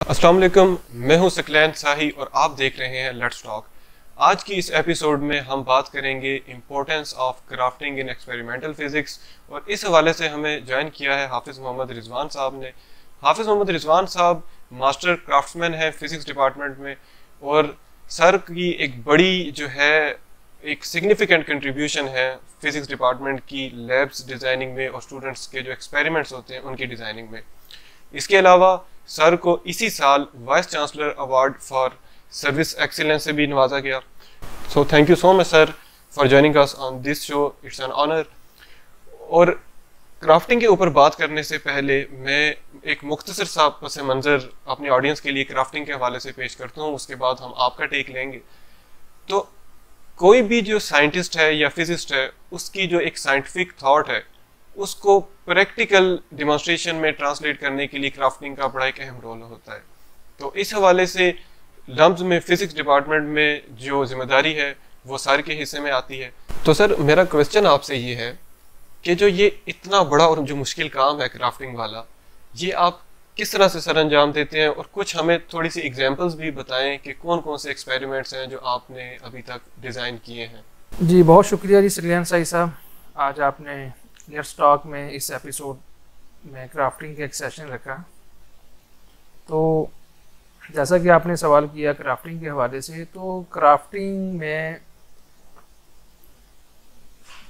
अस्सलाम वालेकुम, मैं हूं सकलैन साही और आप देख रहे हैं लेट्स टॉक। आज की इस एपिसोड में हम बात करेंगे importance of crafting in experimental physics और इस हवाले से हमें ज्वाइन किया है हाफिज़ मोहम्मद रिजवान साहब ने। हाफिज़ मोहम्मद रिजवान साहब मास्टर क्राफ्ट्समैन है फिजिक्स डिपार्टमेंट में और सर की एक बड़ी जो है एक सिग्निफिकेंट कंट्रीब्यूशन है फिजिक्स डिपार्टमेंट की लैब्स डिज़ाइनिंग में और स्टूडेंट्स के जो एक्सपेरिमेंट्स होते हैं उनकी डिज़ाइनिंग में। इसके अलावा सर को इसी साल vice chancellor award for service excellence से भी नवाजा गया। So thank you so much sir for joining us on this show, it's an honour. और क्राफ्टिंग के ऊपर बात करने से पहले मैं एक मुख्तसर सा पस मंज़र अपनी ऑडियंस के लिए क्राफ्टिंग के हवाले से पेश करता हूँ, उसके बाद हम आपका टेक लेंगे। तो कोई भी जो साइंटिस्ट है या फिजिस्ट है उसकी जो एक साइंटिफिक थॉट है उसको प्रैक्टिकल डिमॉन्स्ट्रेशन में ट्रांसलेट करने के लिए क्राफ्टिंग का बड़ा एक अहम रोल होता है। तो इस हवाले से लम्स में फिजिक्स डिपार्टमेंट में जो जिम्मेदारी है वो सर के हिस्से में आती है। तो सर मेरा क्वेश्चन आपसे ये है कि जो ये इतना बड़ा और जो मुश्किल काम है क्राफ्टिंग वाला, ये आप किस तरह से सर अंजाम देते हैं और कुछ हमें थोड़ी सी एग्जांपल्स भी बताएं कि कौन कौन से एक्सपेरिमेंट्स हैं जो आपने अभी तक डिज़ाइन किए हैं। जी बहुत शुक्रिया जी सकलैन साही साहब, आज आपने लेट्स टॉक में इस एपिसोड में क्राफ्टिंग का एक सेशन रखा। तो जैसा कि आपने सवाल किया क्राफ्टिंग के हवाले से, तो क्राफ्टिंग में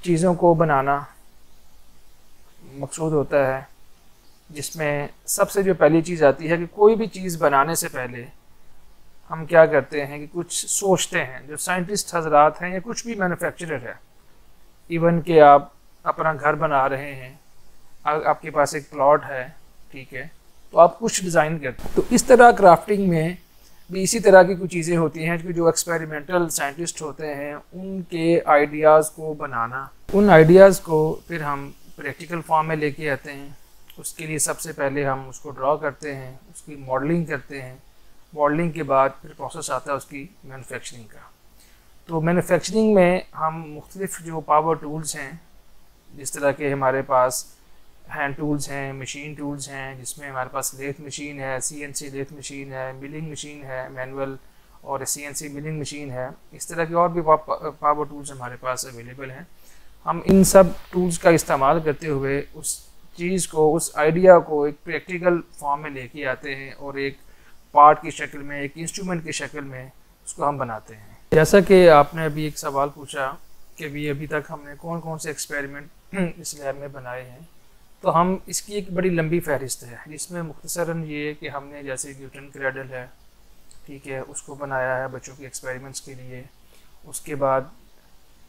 चीज़ों को बनाना मकसूद होता है, जिसमें सबसे जो पहली चीज़ आती है कि कोई भी चीज़ बनाने से पहले हम क्या करते हैं कि कुछ सोचते हैं। जो साइंटिस्ट हजरात हैं या कुछ भी मैन्युफैक्चरर है, इवन कि आप अपना घर बना रहे हैं, आपके पास एक प्लॉट है, ठीक है, तो आप कुछ डिज़ाइन करते हैं। तो इस तरह क्राफ्टिंग में भी इसी तरह की कुछ चीज़ें होती हैं कि जो एक्सपेरिमेंटल साइंटिस्ट होते हैं उनके आइडियाज़ को बनाना, उन आइडियाज़ को फिर हम प्रैक्टिकल फॉर्म में लेके आते हैं। उसके लिए सबसे पहले हम उसको ड्रॉ करते हैं, उसकी मॉडलिंग करते हैं। मॉडलिंग के बाद फिर प्रोसेस आता है उसकी मैन्युफैक्चरिंग का। तो मैन्युफैक्चरिंग में हम मुख्तलिफ जो पावर टूल्स हैं, जिस तरह के हमारे पास हैंड टूल्स हैं, मशीन टूल्स हैं, जिसमें हमारे पास लेथ मशीन है, CNC लेथ मशीन है, मिलिंग मशीन है मैनुअल, और CNC मिलिंग मशीन है। इस तरह के और भी पावर टूल्स हमारे पास अवेलेबल हैं। हम इन सब टूल्स का इस्तेमाल करते हुए उस चीज़ को, उस आइडिया को एक प्रैक्टिकल फॉर्म में लेके आते हैं और एक पार्ट की शक्ल में, एक इंस्ट्रूमेंट की शक्ल में उसको हम बनाते हैं। जैसा कि आपने अभी एक सवाल पूछा कि भी अभी तक हमने कौन कौन से एक्सपेरिमेंट इस लैब में बनाए हैं, तो हम इसकी एक बड़ी लंबी फहरिस्त है, जिसमें मुख्तसरन ये कि हमने जैसे न्यूटन क्रैडल है, ठीक है, उसको बनाया है बच्चों के एक्सपेरिमेंट्स के लिए। उसके बाद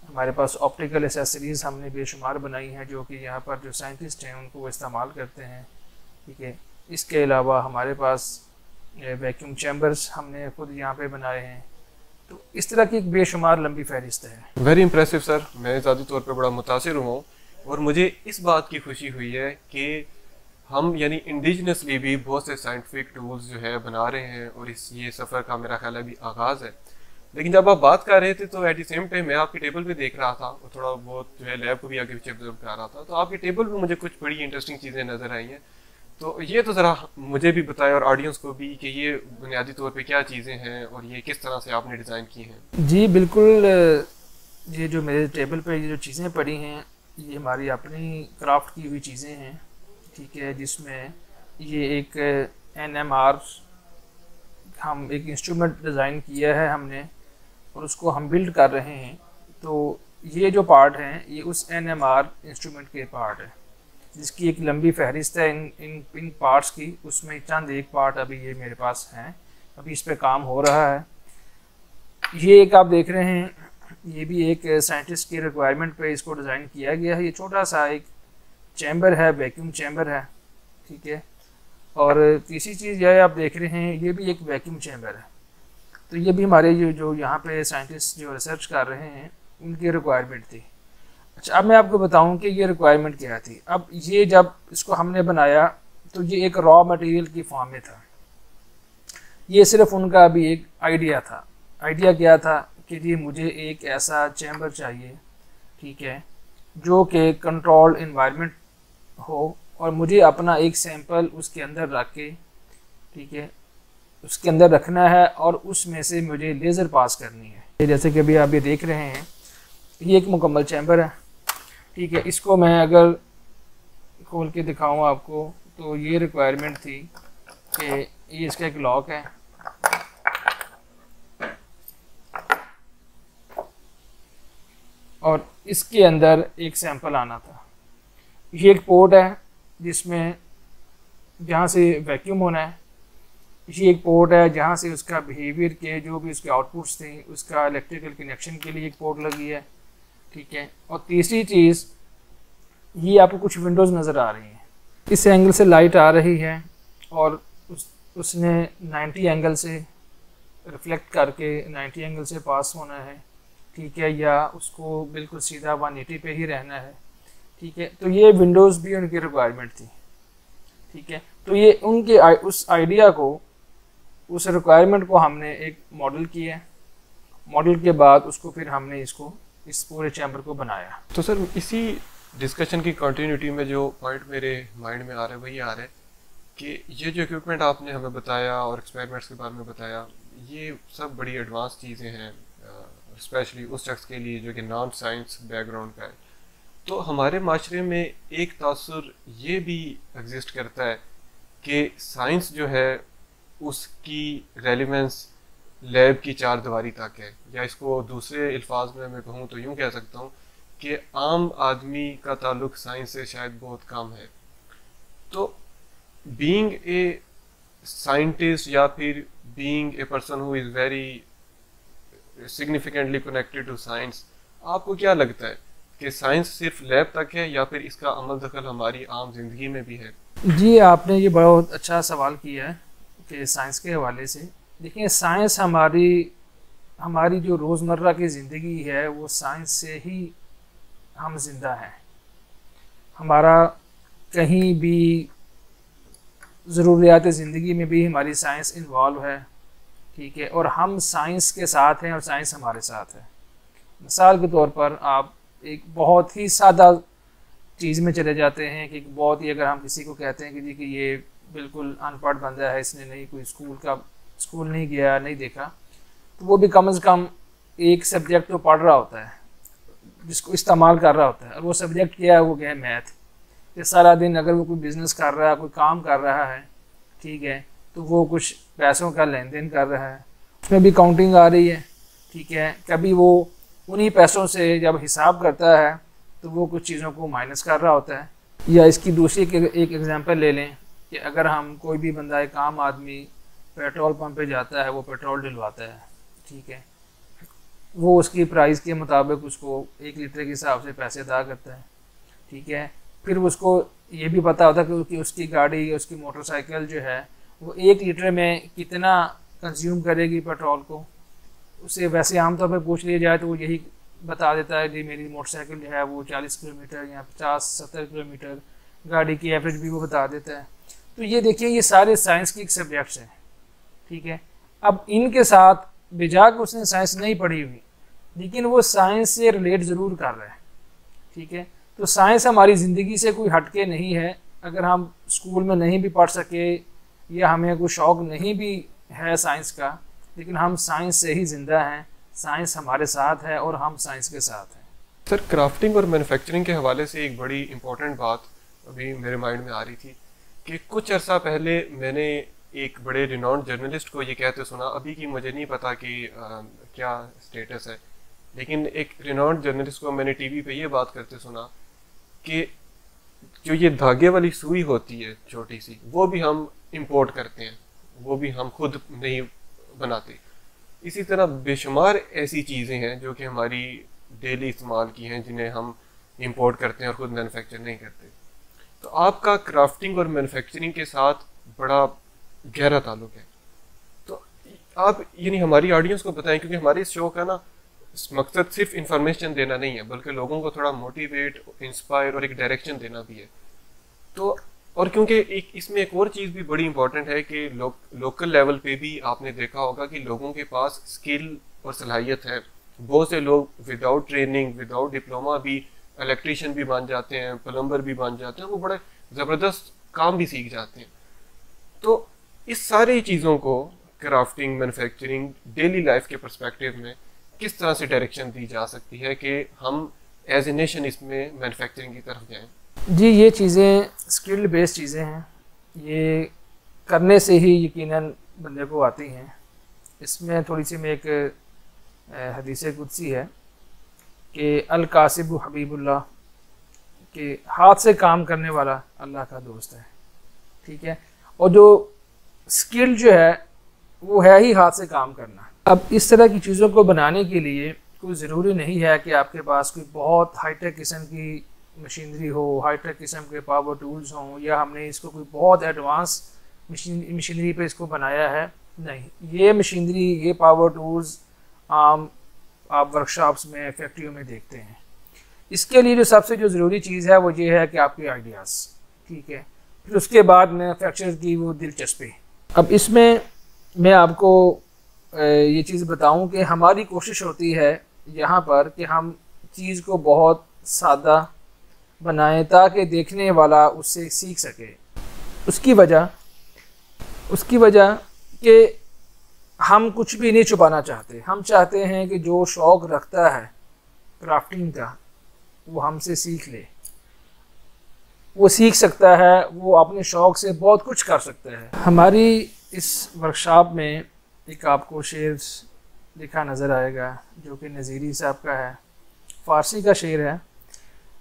हमारे पास ऑप्टिकल एसेसरीज़ हमने बेशुमार बनाई हैं जो कि यहाँ पर जो साइंटिस्ट हैं उनको वो इस्तेमाल करते हैं, ठीक है। इसके अलावा हमारे पास वैक्यूम चैम्बर्स हमने खुद यहाँ पे बनाए हैं। तो इस तरह की एक बेशुमार लंबी फहरिस्त है। वेरी इंप्रेसिव सर, मैं ज़ाती तौर पे बड़ा मुतासिर हूँ और मुझे इस बात की खुशी हुई है कि हम यानी इंडिजिनसली भी बहुत से साइंटिफिक टूल्स जो है बना रहे हैं और इस ये सफ़र का मेरा ख्याल अभी आगाज़ है। लेकिन जब आप बात कर रहे थे तो एट द सेम टाइम मैं आपके टेबल पे देख रहा था और थोड़ा बहुत जो है लैब को भी आगे पीछे ऑब्जर्व कर रहा था, तो आपके टेबल पे मुझे कुछ बड़ी इंटरेस्टिंग चीज़ें नज़र आई हैं। तो ये तो ज़रा मुझे भी बताएं और ऑडियंस को भी कि ये बुनियादी तौर पे क्या चीज़ें हैं और ये किस तरह से आपने डिज़ाइन की हैं। जी बिल्कुल, ये जो मेरे टेबल पे ये जो चीज़ें पड़ी हैं ये हमारी अपनी क्राफ्ट की हुई चीज़ें हैं, ठीक है, जिसमें ये एक NMR हम एक इंस्ट्रूमेंट डिज़ाइन किया है हमने और उसको हम बिल्ड कर रहे हैं। तो ये जो पार्ट हैं ये उस NMR इंस्ट्रूमेंट के पार्ट है, जिसकी एक लंबी फहरिस्त है इन पार्ट्स की। उसमें चंद एक पार्ट अभी ये मेरे पास हैं, अभी इस पे काम हो रहा है। ये एक आप देख रहे हैं, ये भी एक साइंटिस्ट की रिक्वायरमेंट पे इसको डिज़ाइन किया गया है। ये छोटा सा एक चैम्बर है, वैक्यूम चैम्बर है, ठीक है। और तीसरी चीज़ यह आप देख रहे हैं, ये भी एक वैक्यूम चैम्बर है। तो ये भी हमारे जो यहाँ पे साइंटिस्ट जो रिसर्च कर रहे हैं उनकी रिक्वायरमेंट थी। अच्छा, अब मैं आपको बताऊं कि ये रिक्वायरमेंट क्या थी। अब ये जब इसको हमने बनाया तो ये एक रॉ मटेरियल की फॉर्म में था। ये सिर्फ उनका अभी एक आइडिया था। आइडिया क्या था कि जी मुझे एक ऐसा चैम्बर चाहिए, ठीक है, जो कि कंट्रोल इन्वायरमेंट हो और मुझे अपना एक सैंपल उसके अंदर रख के, ठीक है, उसके अंदर रखना है और उसमें से मुझे लेज़र पास करनी है। जैसे कि अभी आप ये देख रहे हैं, ये एक मुकम्मल चैम्बर है, ठीक है। इसको मैं अगर खोल के दिखाऊं आपको तो ये रिक्वायरमेंट थी कि ये इसका एक लॉक है, और इसके अंदर एक सैंपल आना था। ये एक पोर्ट है जिसमें जहाँ से वैक्यूम होना है, ये एक पोर्ट है जहाँ से उसका बिहेवियर के जो भी उसके आउटपुट्स थे उसका इलेक्ट्रिकल कनेक्शन के लिए एक पोर्ट लगी है, ठीक है। और तीसरी चीज़, ये आपको कुछ विंडोज़ नज़र आ रही हैं, इस एंगल से लाइट आ रही है और उसने 90 एंगल से रिफ्लेक्ट करके 90 एंगल से पास होना है, ठीक है, या उसको बिल्कुल सीधा 180 पे ही रहना है, ठीक है। तो ये विंडोज़ भी उनकी रिक्वायरमेंट थी, ठीक है। तो ये उनके उस आइडिया को, उस रिक्वायरमेंट को हमने एक मॉडल किया, मॉडल के बाद उसको फिर हमने इसको इस पूरे चैम्बर को बनाया। तो सर इसी डिस्कशन की कंटिन्यूटी में जो पॉइंट मेरे माइंड में आ रहा है वही आ रहा है कि ये जो इक्विपमेंट आपने हमें बताया और एक्सपेरिमेंट्स के बारे में बताया, ये सब बड़ी एडवांस चीज़ें हैं, स्पेशली उस शख्स के लिए जो कि नॉन साइंस बैकग्राउंड का है। तो हमारे माशरे में एक तासुर ये भी एग्जिस्ट करता है कि साइंस जो है उसकी रेलिवेंस लैब की चार दीवारी तक है, या इसको दूसरे अल्फाज में मैं कहूँ तो यूँ कह सकता हूँ कि आम आदमी का ताल्लुक साइंस से शायद बहुत कम है। तो बीइंग ए साइंटिस्ट या फिर being a person who is very significantly connected to science, आपको क्या लगता है कि साइंस सिर्फ लैब तक है या फिर इसका अमल दखल हमारी आम जिंदगी में भी है? जी, आपने ये बहुत अच्छा सवाल किया है कि साइंस के हवाले से। देखिए, साइंस हमारी जो रोज़मर्रा की ज़िंदगी है वो साइंस से ही हम जिंदा हैं। हमारा कहीं भी ज़रूरियात ज़िंदगी में भी हमारी साइंस इन्वॉल्व है, ठीक है, और हम साइंस के साथ हैं और साइंस हमारे साथ है। मिसाल के तौर पर आप एक बहुत ही सादा चीज़ में चले जाते हैं कि बहुत ही, अगर हम किसी को कहते हैं कि जी कि ये बिल्कुल अनपढ़ बंदा है, इसने नहीं कोई स्कूल नहीं गया, नहीं देखा, तो वो भी कम से कम एक सब्जेक्ट तो पढ़ रहा होता है जिसको इस्तेमाल कर रहा होता है, और वो सब्जेक्ट क्या है, वो क्या है, मैथ। ये सारा दिन अगर वो कोई बिज़नेस कर रहा है, कोई काम कर रहा है, ठीक है, तो वो कुछ पैसों का लेन देन कर रहा है, उसमें भी काउंटिंग आ रही है, ठीक है। कभी वो उन्हीं पैसों से जब हिसाब करता है तो वो कुछ चीज़ों को माइनस कर रहा होता है। या इसकी दूसरी एक एग्जांपल ले लें कि अगर हम कोई भी बंदा, एक आम आदमी पेट्रोल पंप पे जाता है, वो पेट्रोल डलवाता है, ठीक है, वो उसकी प्राइस के मुताबिक उसको 1 लीटर के हिसाब से पैसे अदा करता है, ठीक है। फिर उसको ये भी पता होता है कि उसकी गाड़ी, उसकी मोटरसाइकिल जो है वो 1 लीटर में कितना कंज्यूम करेगी पेट्रोल को। उसे वैसे आमतौर पर पूछ लिया जाए तो वो यही बता देता है कि मेरी मोटरसाइकिल जो है वो 40 किलोमीटर या 50-70 किलोमीटर, गाड़ी की एवरेज भी वो बता देता है। तो ये देखिए, ये सारे साइंस की एक सब्जेक्ट्स हैं, ठीक है। अब इनके साथ बेजाक उसने साइंस नहीं पढ़ी हुई, लेकिन वो साइंस से रिलेट ज़रूर कर रहा है, ठीक है। तो साइंस हमारी ज़िंदगी से कोई हटके नहीं है। अगर हम स्कूल में नहीं भी पढ़ सके या हमें कोई शौक़ नहीं भी है साइंस का, लेकिन हम साइंस से ही ज़िंदा हैं, साइंस हमारे साथ है और हम साइंस के साथ हैं। सर, क्राफ्टिंग और मैन्युफैक्चरिंग के हवाले से एक बड़ी इंपॉर्टेंट बात अभी मेरे माइंड में आ रही थी कि कुछ अर्सा पहले मैंने एक बड़े रिनाउंड जर्नलिस्ट को ये कहते सुना, अभी की मुझे नहीं पता कि क्या स्टेटस है, लेकिन एक रिनाउंड जर्नलिस्ट को मैंने टीवी पे ये बात करते सुना कि जो ये धागे वाली सुई होती है छोटी सी, वो भी हम इंपोर्ट करते हैं, वो भी हम खुद नहीं बनाते। इसी तरह बेशुमार ऐसी चीज़ें हैं जो कि हमारी डेली इस्तेमाल की हैं, जिन्हें हम इंपोर्ट करते हैं और ख़ुद मैन्युफैक्चर नहीं करते। तो आपका क्राफ्टिंग और मैन्युफैक्चरिंग के साथ बड़ा गहरा ताल्लुक है, तो आप यानी हमारी ऑडियंस को बताएं, क्योंकि हमारी इस शो का ना मकसद सिर्फ इंफॉर्मेशन देना नहीं है, बल्कि लोगों को थोड़ा मोटिवेट, इंस्पायर और एक डायरेक्शन देना भी है। तो और क्योंकि इसमें एक और चीज़ भी बड़ी इंपॉर्टेंट है कि लोकल लेवल पे भी आपने देखा होगा कि लोगों के पास स्किल और सलाहियत है। बहुत से लोग विदाउट ट्रेनिंग, विदाउट डिप्लोमा भी इलेक्ट्रीशियन भी बन जाते हैं, प्लम्बर भी बन जाते हैं, वो बड़े ज़बरदस्त काम भी सीख जाते हैं। तो इस सारी चीज़ों को क्राफ्टिंग मैन्युफैक्चरिंग डेली लाइफ के पर्सपेक्टिव में किस तरह से डायरेक्शन दी जा सकती है कि हम एज ए नेशन इसमें मैन्युफैक्चरिंग की तरफ जाएं? जी, ये चीज़ें स्किल्ड बेस्ड चीज़ें हैं, ये करने से ही यकीनन बंदे को आती हैं। इसमें थोड़ी सी में एक हदीस कुदसी है कि अल कासिबु हबीबुल्लाह, कि हाथ से काम करने वाला अल्लाह का दोस्त है। ठीक है, और जो स्किल जो है वो है ही हाथ से काम करना। अब इस तरह की चीज़ों को बनाने के लिए कोई ज़रूरी नहीं है कि आपके पास कोई बहुत हाईटेक किस्म की मशीनरी हो, हाईटेक किस्म के पावर टूल्स हों, या हमने इसको कोई बहुत एडवांस मशीनरी पे इसको बनाया है। नहीं, ये मशीनरी, ये पावर टूल्स आम आप वर्कशॉप्स में, फैक्ट्रियों में देखते हैं। इसके लिए जो सबसे जो ज़रूरी चीज़ है वो ये है कि आपके आइडियाज़, ठीक है, फिर उसके बाद मैन्युफैक्चर की वो दिलचस्पी। अब इसमें मैं आपको ये चीज़ बताऊं कि हमारी कोशिश होती है यहाँ पर कि हम चीज़ को बहुत सादा बनाएं ताकि देखने वाला उससे सीख सके। उसकी वजह कि हम कुछ भी नहीं छुपाना चाहते। हम चाहते हैं कि जो शौक़ रखता है क्राफ्टिंग का वो हमसे सीख ले, वो सीख सकता है, वो अपने शौक़ से बहुत कुछ कर सकता है। हमारी इस वर्कशॉप में एक आपको शेर लिखा नज़र आएगा जो कि नज़ीरी साहब का है, फ़ारसी का शेर है।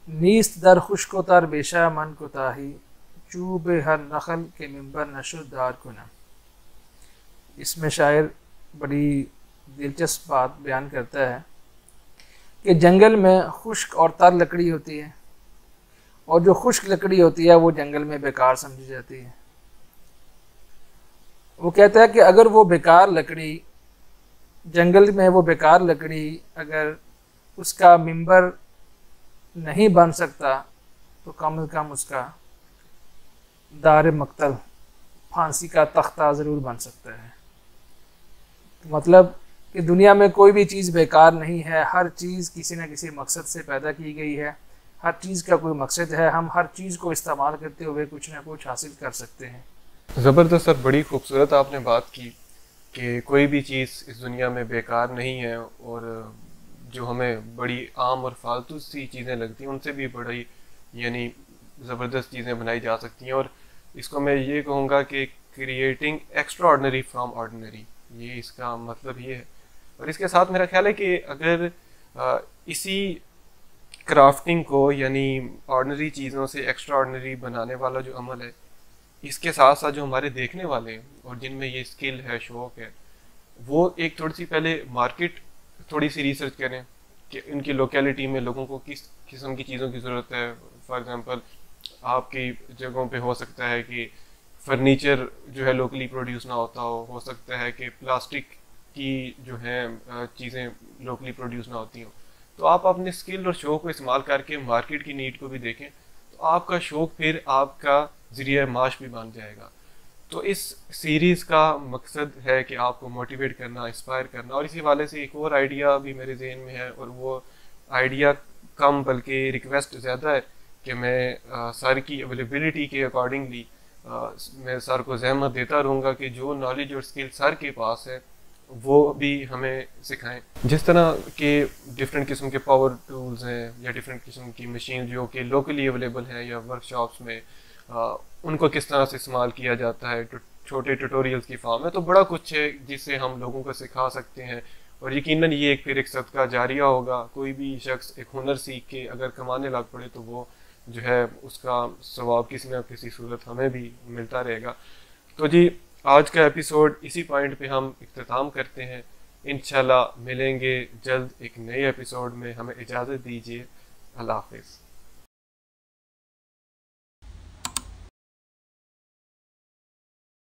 नीस्त दर खुश्को तर बेशा मन को ताही, चूब हर नखल के मिंबर नशुदार कुना। इसमें शायर बड़ी दिलचस्प बात बयान करता है कि जंगल में खुश्क और तर लकड़ी होती है, और जो खुश्क लकड़ी होती है वो जंगल में बेकार समझी जाती है। वो कहता है कि अगर वो बेकार लकड़ी जंगल में, वो बेकार लकड़ी अगर उसका मिंबर नहीं बन सकता तो कम से कम उसका दार मक्तल, फांसी का तख्ता ज़रूर बन सकता है। तो मतलब कि दुनिया में कोई भी चीज़ बेकार नहीं है, हर चीज़ किसी न किसी मकसद से पैदा की गई है, हर चीज़ का कोई मकसद है, हम हर चीज़ को इस्तेमाल करते हुए कुछ ना कुछ हासिल कर सकते हैं। ज़बरदस्त सर, बड़ी खूबसूरत आपने बात की कि कोई भी चीज़ इस दुनिया में बेकार नहीं है, और जो हमें बड़ी आम और फालतू सी चीज़ें लगती हैं उनसे भी बड़ी यानी ज़बरदस्त चीज़ें बनाई जा सकती हैं। और इसको मैं ये कहूँगा कि creating extra ordinary from ordinary, ये इसका मतलब ये है। और इसके साथ मेरा ख्याल है कि अगर इसी क्राफ्टिंग को यानी ऑर्डनरी चीज़ों से एक्स्ट्रा ऑर्डनरी बनाने वाला जो अमल है, इसके साथ साथ जो हमारे देखने वाले हैं और जिनमें ये स्किल है, शौक़ है, वो एक थोड़ी सी पहले मार्केट थोड़ी सी रिसर्च करें कि उनकी लोकेलिटी में लोगों को किस किस्म की चीज़ों की ज़रूरत है। फॉर एग्ज़ाम्पल आपकी जगहों पे हो सकता है कि फर्नीचर जो है लोकली प्रोड्यूस ना होता हो सकता है कि प्लास्टिक की जो है चीज़ें लोकली प्रोड्यूस ना होती हों। तो आप अपने स्किल और शौक़ को इस्तेमाल करके मार्केट की नीड को भी देखें, तो आपका शौक़ फिर आपका ज़रिया माश भी बन जाएगा। तो इस सीरीज़ का मकसद है कि आपको मोटिवेट करना, इंस्पायर करना। और इसी वाले से एक और आइडिया भी मेरे जहन में है, और वो आइडिया कम बल्कि रिक्वेस्ट ज़्यादा है कि मैं सर की अवेलेबिलिटी के अकॉर्डिंगली मैं सर को ज़हमत देता रहूँगा कि जो नॉलेज और स्किल सर के पास है वो भी हमें सिखाएं। जिस तरह के डिफरेंट किस्म के पावर टूल्स हैं या डिफरेंट किस्म की मशीन जो कि लोकली अवेलेबल हैं या वर्कशॉप्स में, उनको किस तरह से इस्तेमाल किया जाता है, छोटे ट्यूटोरियल्स की फॉर्म में, तो बड़ा कुछ है जिससे हम लोगों को सिखा सकते हैं। और यकीनन ये एक फिर एक सदका जारिया होगा। कोई भी शख्स एक हुनर सीख के अगर कमाने लग पड़े तो वो जो है उसका सवाब किसी न किसी सूरत हमें भी मिलता रहेगा। तो जी, आज का एपिसोड इसी पॉइंट पे हम इख्तिताम करते हैं। इंशाल्लाह मिलेंगे जल्द एक नए एपिसोड में। हमें इजाज़त दीजिए। अल्लाह हाफ़िज़।